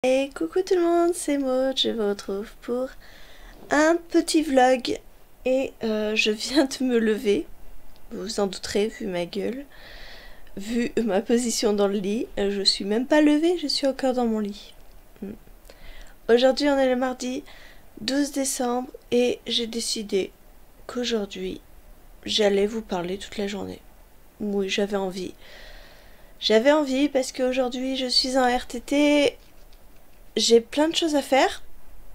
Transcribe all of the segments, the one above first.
Et coucou tout le monde, c'est Maud, je vous retrouve pour un petit vlog et je viens de me lever, vous vous en douterez vu ma gueule, vu ma position dans le lit, je suis même pas levée, je suis encore dans mon lit. Aujourd'hui on est le mardi 12 décembre et j'ai décidé qu'aujourd'hui j'allais vous parler toute la journée. Oui, j'avais envie. J'avais envie parce qu'aujourd'hui je suis en RTT. J'ai plein de choses à faire,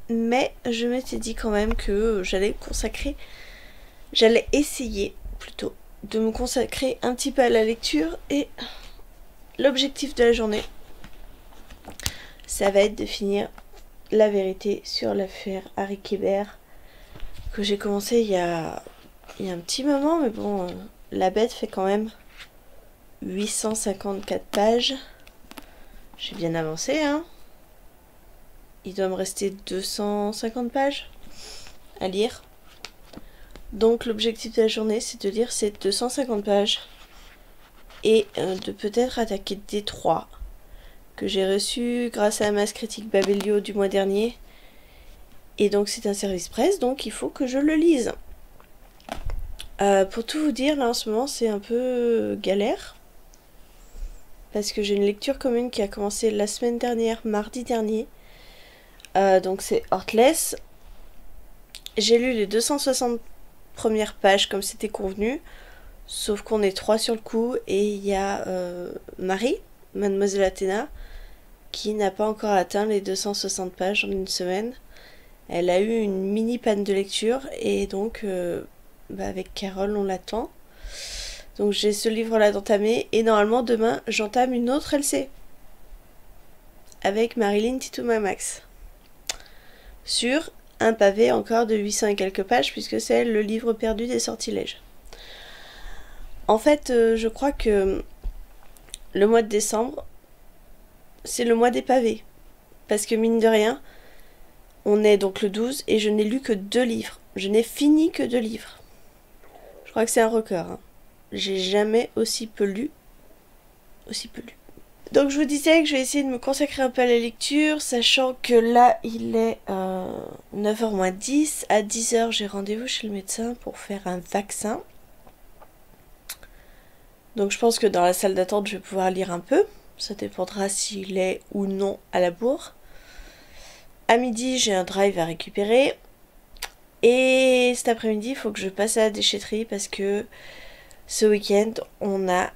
mais je m'étais dit quand même que j'allais essayer plutôt de me consacrer un petit peu à la lecture et l'objectif de la journée, ça va être de finir la vérité sur l'affaire Harry Kéber que j'ai commencé il y a un petit moment, mais bon, la bête fait quand même 854 pages. J'ai bien avancé, hein. Il doit me rester 250 pages à lire. Donc l'objectif de la journée, c'est de lire ces 250 pages et de peut-être attaquer D3 que j'ai reçu grâce à la masse critique Babelio du mois dernier. Et donc c'est un service presse, donc il faut que je le lise. Pour tout vous dire, là en ce moment c'est un peu galère. Parce que j'ai une lecture commune qui a commencé la semaine dernière, mardi dernier. Donc c'est Heartless. J'ai lu les 260 premières pages comme c'était convenu, sauf qu'on est 3 sur le coup et il y a Marie, Mademoiselle Athéna, qui n'a pas encore atteint les 260 pages en une semaine. Elle a eu une mini panne de lecture et donc avec Carole on l'attend. Donc j'ai ce livre là d'entamer et normalement demain j'entame une autre LC avec Marilyn Titoumamax sur un pavé encore de 800 et quelques pages puisque c'est le livre perdu des sortilèges. En fait, je crois que le mois de décembre, c'est le mois des pavés. Parce que mine de rien, on est donc le 12 et je n'ai lu que 2 livres. Je n'ai fini que 2 livres. Je crois que c'est un record. Hein. J'ai jamais aussi peu lu. Donc je vous disais que je vais essayer de me consacrer un peu à la lecture, sachant que là il est 9h moins 10. À 10h j'ai rendez-vous chez le médecin pour faire un vaccin. Donc je pense que dans la salle d'attente je vais pouvoir lire un peu. Ça dépendra s'il est ou non à la bourre. À midi j'ai un drive à récupérer. Et cet après-midi il faut que je passe à la déchetterie parce que ce week-end on a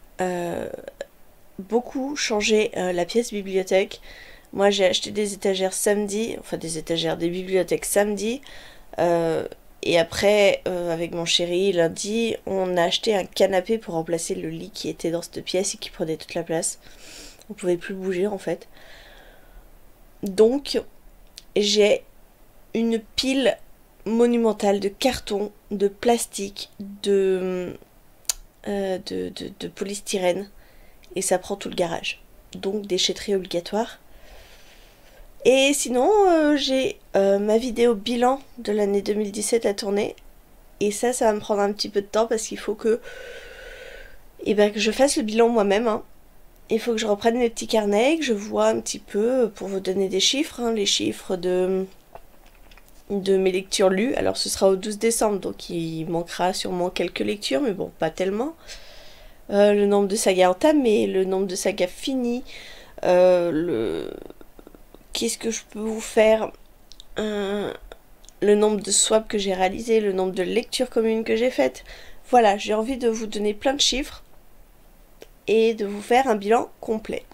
beaucoup changé la pièce bibliothèque. Moi j'ai acheté des étagères samedi, enfin des bibliothèques samedi, et après avec mon chéri lundi on a acheté un canapé pour remplacer le lit qui était dans cette pièce et qui prenait toute la place. On pouvait plus bouger en fait. Donc j'ai une pile monumentale de carton, de plastique, de polystyrène. Et ça prend tout le garage. Donc déchetterie obligatoire. Et sinon, j'ai ma vidéo bilan de l'année 2017 à tourner. Et ça va me prendre un petit peu de temps parce qu'il faut que je fasse le bilan moi-même. Hein. Il faut que je reprenne mes petits carnets, que je vois un petit peu pour vous donner des chiffres. Hein, les chiffres de mes lectures lues. Alors ce sera au 12 décembre, donc il manquera sûrement quelques lectures, mais bon, pas tellement. Le nombre de sagas entamées, le nombre de sagas finies, qu'est-ce que je peux vous faire, le nombre de swaps que j'ai réalisé, le nombre de lectures communes que j'ai faites. Voilà, j'ai envie de vous donner plein de chiffres et de vous faire un bilan complet.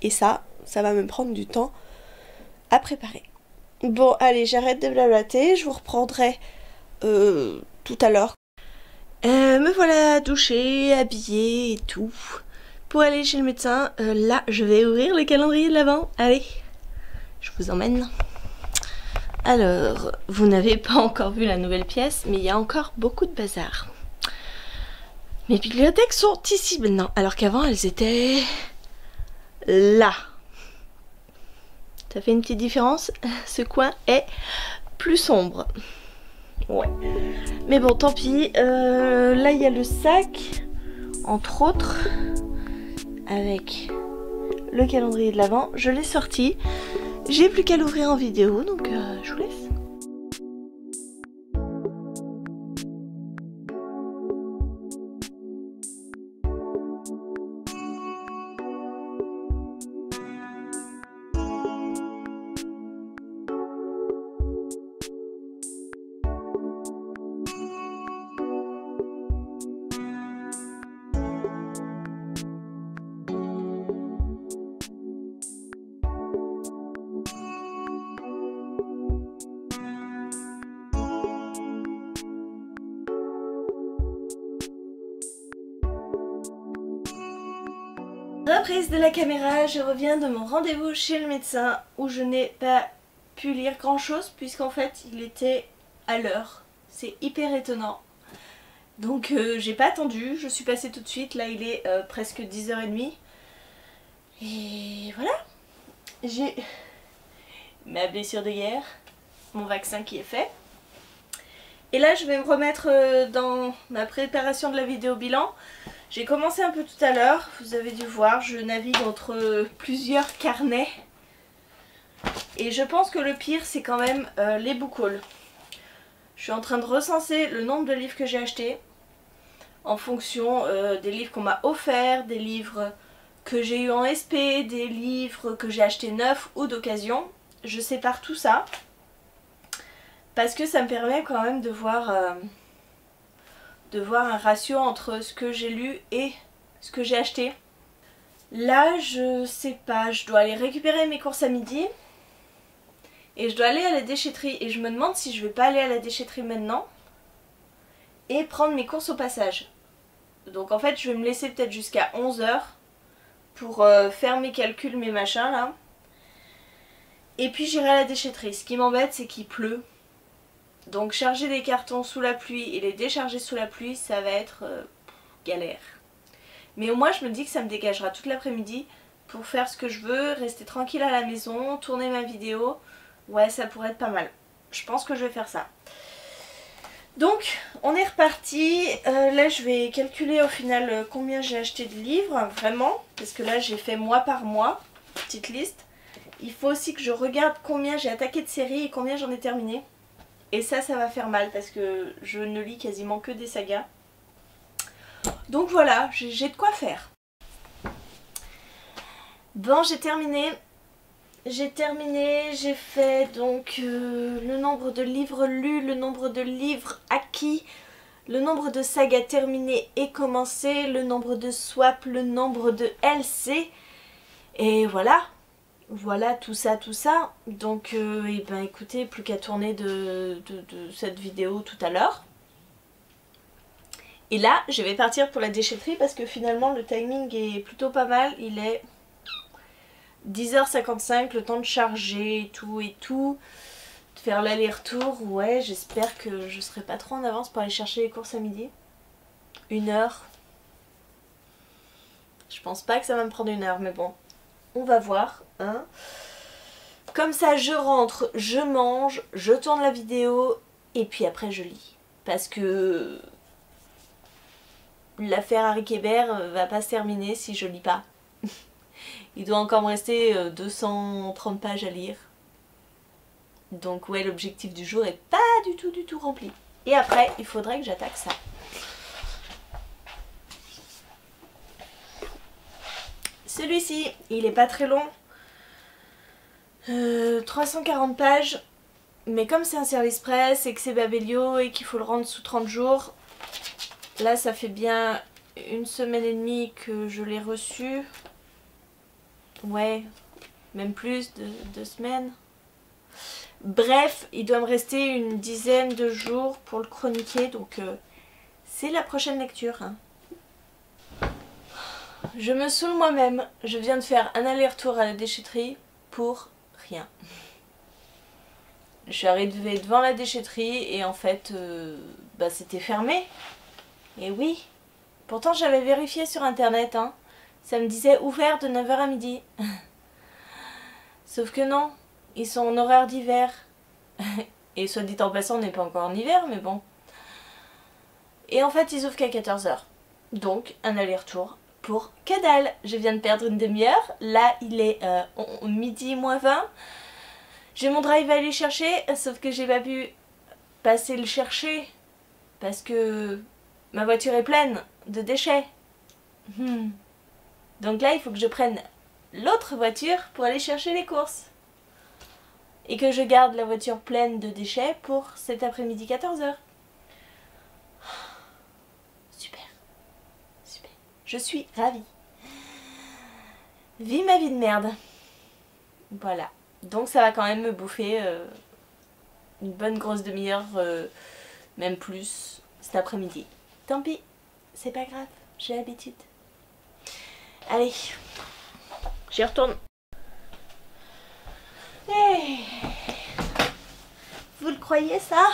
Et ça va me prendre du temps à préparer. Bon, allez, j'arrête de blablater, je vous reprendrai tout à l'heure. Me voilà douchée, habillée et tout pour aller chez le médecin. Là, je vais ouvrir le calendrier de l'Avent. Allez, je vous emmène. Alors, vous n'avez pas encore vu la nouvelle pièce, mais il y a encore beaucoup de bazar. Mes bibliothèques sont ici maintenant, alors qu'avant elles étaient là. Ça fait une petite différence. Ce coin est plus sombre. Ouais. Mais bon, tant pis. Là, il y a le sac, entre autres, avec le calendrier de l'Avent, je l'ai sorti. J'ai plus qu'à l'ouvrir en vidéo, donc je vous laisse. Reprise de la caméra, je reviens de mon rendez-vous chez le médecin où je n'ai pas pu lire grand chose puisqu'en fait il était à l'heure. C'est hyper étonnant. Donc j'ai pas attendu, je suis passée tout de suite, là il est presque 10h30. Et voilà, j'ai ma blessure de guerre, mon vaccin qui est fait. Et là je vais me remettre dans ma préparation de la vidéo bilan. J'ai commencé un peu tout à l'heure, vous avez dû voir, je navigue entre plusieurs carnets. Et je pense que le pire c'est quand même les book hauls. Je suis en train de recenser le nombre de livres que j'ai achetés en fonction des livres qu'on m'a offerts, des livres que j'ai eu en SP, des livres que j'ai achetés neufs ou d'occasion. Je sépare tout ça parce que ça me permet quand même de voir un ratio entre ce que j'ai lu et ce que j'ai acheté. Là je sais pas, je dois aller récupérer mes courses à midi et je dois aller à la déchetterie et je me demande si je vais pas aller à la déchetterie maintenant et prendre mes courses au passage. Donc en fait je vais me laisser peut-être jusqu'à 11h pour faire mes calculs, mes machins là. Et puis j'irai à la déchetterie. Ce qui m'embête c'est qu'il pleut. Donc charger des cartons sous la pluie et les décharger sous la pluie, ça va être galère. Mais au moins je me dis que ça me dégagera toute l'après-midi pour faire ce que je veux, rester tranquille à la maison, tourner ma vidéo. Ouais, ça pourrait être pas mal. Je pense que je vais faire ça. Donc on est reparti. Là je vais calculer au final combien j'ai acheté de livres, vraiment. Parce que là j'ai fait mois par mois, petite liste. Il faut aussi que je regarde combien j'ai attaqué de séries et combien j'en ai terminé. Et ça va faire mal parce que je ne lis quasiment que des sagas. Donc voilà, j'ai de quoi faire. Bon, j'ai terminé. J'ai fait donc le nombre de livres lus, le nombre de livres acquis, le nombre de sagas terminées et commencées, le nombre de swaps, le nombre de LC. Et voilà. Voilà, tout ça. Donc, et ben écoutez, plus qu'à tourner de cette vidéo tout à l'heure. Et là, je vais partir pour la déchetterie parce que finalement, le timing est plutôt pas mal. Il est 10h55, le temps de charger et tout, de faire l'aller-retour. Ouais, j'espère que je serai pas trop en avance pour aller chercher les courses à midi. 1h. Je pense pas que ça va me prendre 1h, mais bon. On va voir, hein. Comme ça je rentre, je mange, je tourne la vidéo et puis après je lis. Parce que l'affaire Harry Kéber va pas se terminer si je lis pas. Il doit encore me rester 230 pages à lire. Donc ouais, l'objectif du jour est pas du tout rempli. Et après, il faudrait que j'attaque ça. Celui-ci, il est pas très long. 340 pages. Mais comme c'est un service presse et que c'est Babelio et qu'il faut le rendre sous 30 jours, là ça fait bien 1 semaine et demie que je l'ai reçu. Ouais, même plus de 2 semaines. Bref, il doit me rester une dizaine de jours pour le chroniquer, donc c'est la prochaine lecture, hein. Je me saoule moi-même, je viens de faire un aller-retour à la déchetterie pour rien. Je suis arrivée devant la déchetterie et en fait, c'était fermé. Et oui, pourtant j'avais vérifié sur internet, hein. Ça me disait ouvert de 9h à midi. Sauf que non, ils sont en horaire d'hiver. Et soit dit en passant, on n'est pas encore en hiver, mais bon. Et en fait, ils ouvrent qu'à 14h. Donc, un aller-retour pour que dalle. Je viens de perdre une demi-heure. Là, il est midi moins 20. J'ai mon drive à aller chercher, sauf que j'ai pas pu passer le chercher parce que ma voiture est pleine de déchets. Donc là, il faut que je prenne l'autre voiture pour aller chercher les courses. Et que je garde la voiture pleine de déchets pour cet après-midi 14h. Super. Super. Je suis ravie. Vis ma vie de merde. Voilà. Donc ça va quand même me bouffer une bonne grosse demi-heure, même plus, cet après-midi. Tant pis, c'est pas grave, j'ai l'habitude. Allez, j'y retourne. Hey. Vous le croyez ça?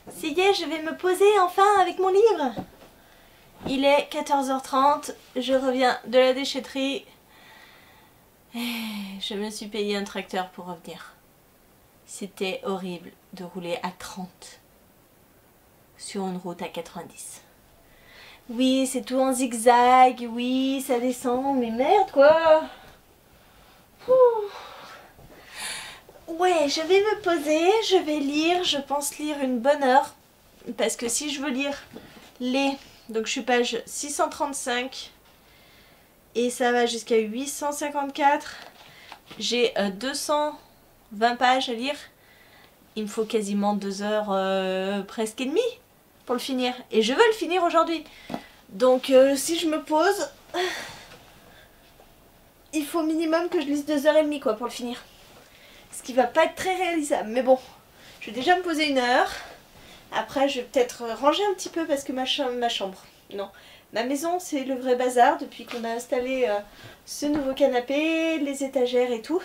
Ça y est, je vais me poser enfin avec mon livre. Il est 14h30, je reviens de la déchetterie. Je me suis payé un tracteur pour revenir. C'était horrible de rouler à 30 sur une route à 90. Oui, c'est tout en zigzag, oui, ça descend, mais merde quoi. Ouais, je vais me poser, je vais lire, je pense lire une bonne heure. Parce que si je veux lire donc je suis page 635 et ça va jusqu'à 854. J'ai 220 pages à lire. Il me faut quasiment 2 heures presque et demie pour le finir. Et je veux le finir aujourd'hui. Donc si je me pose, il faut minimum que je lise 2h30 quoi pour le finir. Ce qui va pas être très réalisable. Mais bon, je vais déjà me poser 1 heure. Après je vais peut-être ranger un petit peu parce que ma chambre, non. Ma maison c'est le vrai bazar depuis qu'on a installé ce nouveau canapé, les étagères et tout.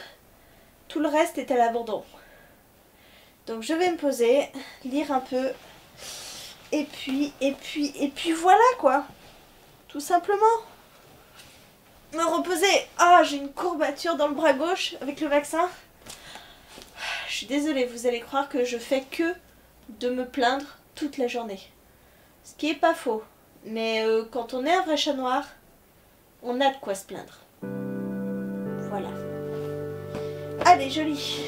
Tout le reste est à l'abandon. Donc je vais me poser, lire un peu. Et puis voilà quoi. Tout simplement. Me reposer. Ah, j'ai une courbature dans le bras gauche avec le vaccin. Je suis désolée, vous allez croire que je fais que de me plaindre toute la journée. Ce qui est pas faux. Mais quand on est un vrai chat noir, on a de quoi se plaindre. Voilà. Allez, je lis.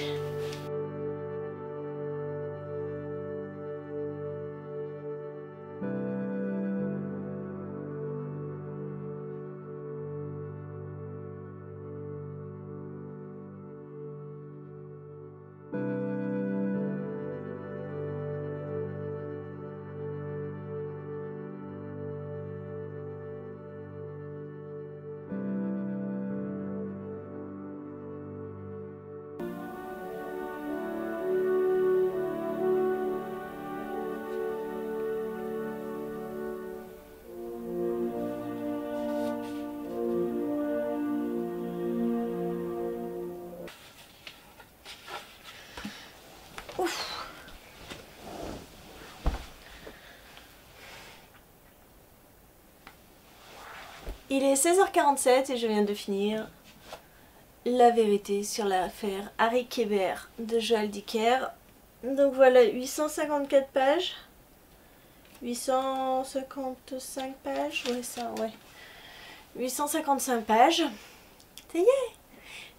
Ouf. Il est 16h47 et je viens de finir La vérité sur l'affaire Harry Kéber de Joël Dicker. Donc voilà, 854 pages. 855 pages, ouais ça, ouais. 855 pages. Ça y est.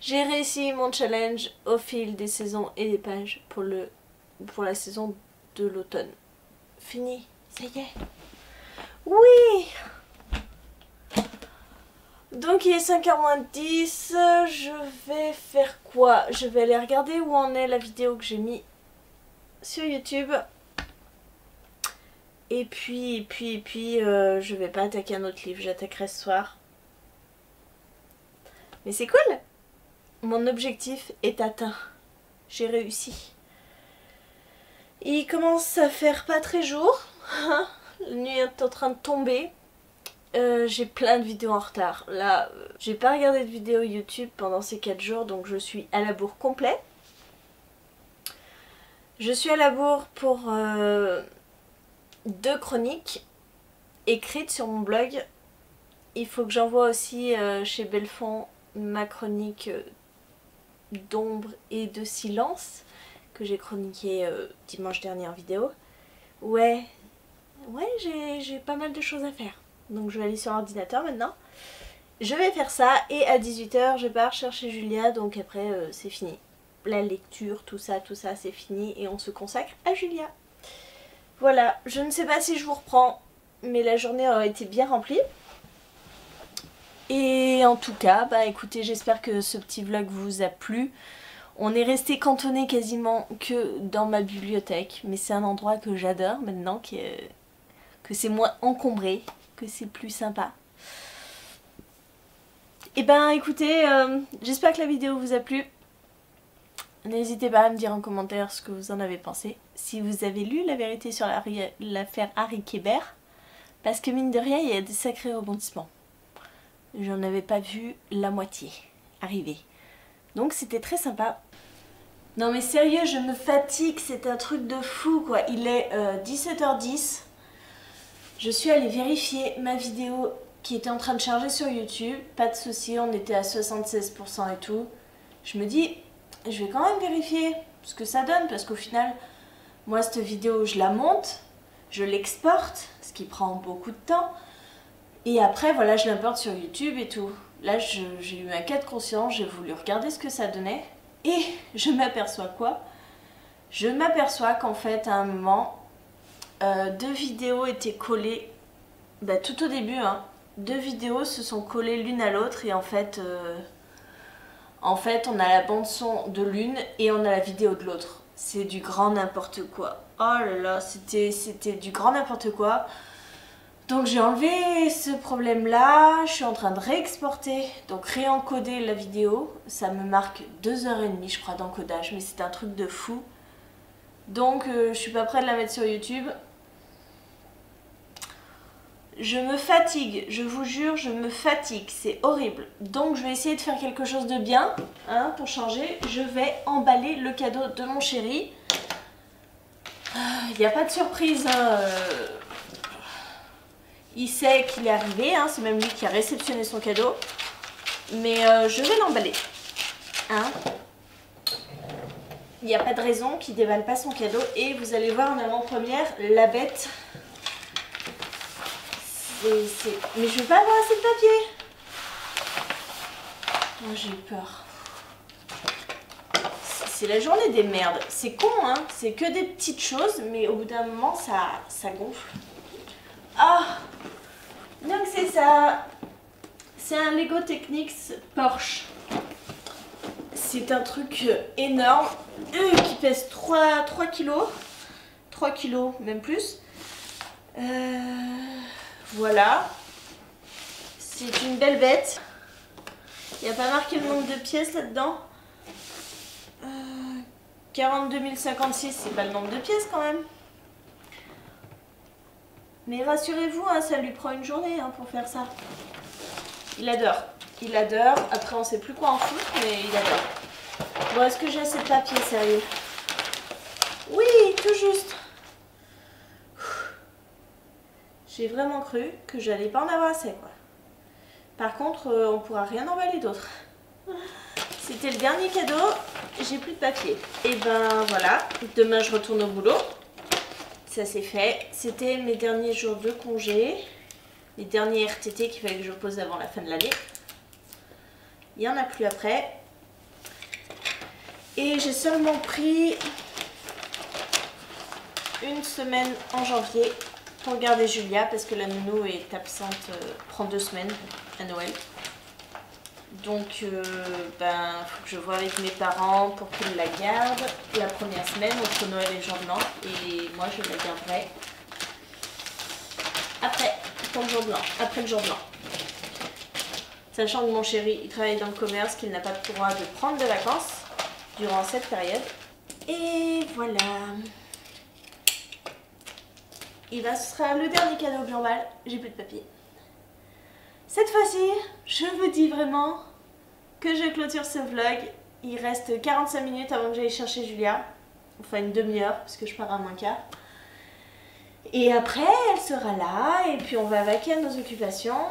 J'ai réussi mon challenge au fil des saisons et des pages pour la saison de l'automne. Fini, ça y est. Oui. Donc il est 5h moins 10, je vais faire quoi? Je vais aller regarder où en est la vidéo que j'ai mis sur YouTube. Et puis, je vais pas attaquer un autre livre, j'attaquerai ce soir. Mais c'est cool! Mon objectif est atteint. J'ai réussi. Il commence à faire pas très jour. La nuit est en train de tomber. J'ai plein de vidéos en retard. Là, j'ai pas regardé de vidéo YouTube pendant ces 4 jours, donc je suis à la bourre complet. Je suis à la bourre pour 2 chroniques écrites sur mon blog. Il faut que j'envoie aussi chez Belfond ma chronique d'ombre et de silence que j'ai chroniqué dimanche dernier en vidéo. Ouais, j'ai pas mal de choses à faire. Donc je vais aller sur l'ordinateur maintenant. je vais faire ça et à 18 h je pars chercher Julia, donc après c'est fini. La lecture, tout ça c'est fini et on se consacre à Julia. Voilà, je ne sais pas si je vous reprends, mais la journée aura été bien remplie. Et en tout cas, bah écoutez, j'espère que ce petit vlog vous a plu. On est resté cantonné quasiment que dans ma bibliothèque, mais c'est un endroit que j'adore maintenant, que c'est moins encombré, que c'est plus sympa. Et ben écoutez, j'espère que la vidéo vous a plu. N'hésitez pas à me dire en commentaire ce que vous en avez pensé. Si vous avez lu la vérité sur l'affaire Harry Kéber, parce que mine de rien, il y a des sacrés rebondissements. J'en avais pas vu la moitié arriver. Donc c'était très sympa. Non mais sérieux, je me fatigue, c'est un truc de fou quoi. Il est 17h10. Je suis allée vérifier ma vidéo qui était en train de charger sur YouTube. Pas de souci, on était à 76% et tout. Je me dis, je vais quand même vérifier ce que ça donne parce qu'au final, moi cette vidéo je la monte, je l'exporte, ce qui prend beaucoup de temps. Et après, voilà, je l'importe sur YouTube et tout. Là, j'ai eu un cas de conscience, j'ai voulu regarder ce que ça donnait. Et je m'aperçois quoi? Je m'aperçois qu'en fait, à un moment, 2 vidéos étaient collées, bah, tout au début, hein. 2 vidéos se sont collées l'une à l'autre et en fait, on a la bande son de l'une et on a la vidéo de l'autre. C'est du grand n'importe quoi. Oh là là, c'était du grand n'importe quoi. Donc j'ai enlevé ce problème là, je suis en train de réexporter, donc réencoder la vidéo. Ça me marque 2h30 je crois d'encodage, mais c'est un truc de fou. Donc je suis pas prête de la mettre sur YouTube. Je me fatigue, je vous jure, je me fatigue, c'est horrible. Donc je vais essayer de faire quelque chose de bien, hein, pour changer. Je vais emballer le cadeau de mon chéri. Il n'y a pas de surprise, hein. Il sait qu'il est arrivé, hein, c'est même lui qui a réceptionné son cadeau. Mais je vais l'emballer. Hein. Il n'y a pas de raison qu'il déballe pas son cadeau. Et vous allez voir en avant-première, la bête. Mais je vais pas avoir assez de papier. Oh, j'ai eu peur. C'est la journée des merdes. C'est con, hein. C'est que des petites choses, mais au bout d'un moment, ça gonfle. Ah! Donc c'est ça. C'est un Lego Technics Porsche. C'est un truc énorme qui pèse 3 kilos. 3 kilos, même plus. Voilà. C'est une belle bête. Il n'y a pas marqué le nombre de pièces là-dedans. 42 056, c'est pas le nombre de pièces quand même. Mais rassurez-vous, hein, ça lui prend une journée, hein, pour faire ça. Il adore. Il adore. Après, on sait plus quoi en foutre, mais il adore. Bon, est-ce que j'ai assez de papier, sérieux? Oui, tout juste. J'ai vraiment cru que j'allais pas en avoir assez, quoi. Par contre, on pourra rien emballer d'autre. C'était le dernier cadeau. J'ai plus de papier. Et ben voilà. Demain, je retourne au boulot. Ça c'est fait. C'était mes derniers jours de congé. Les derniers RTT qu'il fallait que je pose avant la fin de l'année. Il n'y en a plus après. Et j'ai seulement pris une semaine en janvier pour garder Julia parce que la nounou est absente, prend 2 semaines à Noël. Donc ben faut que je vois avec mes parents pour qu'ils la gardent la première semaine entre Noël et le jour de l'an. Et moi je la garderai après, pour le jour de l'an, après le jour de l'an. Sachant que mon chéri il travaille dans le commerce, qu'il n'a pas le droit de prendre de vacances durant cette période. Et voilà. Et ben ce sera le dernier cadeau que j'emballe. J'ai plus de papier. Cette fois-ci, je vous dis vraiment que je clôture ce vlog. Il reste 45 minutes avant que j'aille chercher Julia. Enfin une demi-heure parce que je pars à moins quart. Et après, elle sera là et puis on va vaquer à nos occupations.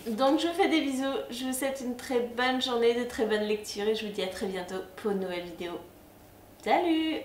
Donc je vous fais des bisous. Je vous souhaite une très bonne journée, de très bonnes lectures et je vous dis à très bientôt pour une nouvelle vidéo. Salut!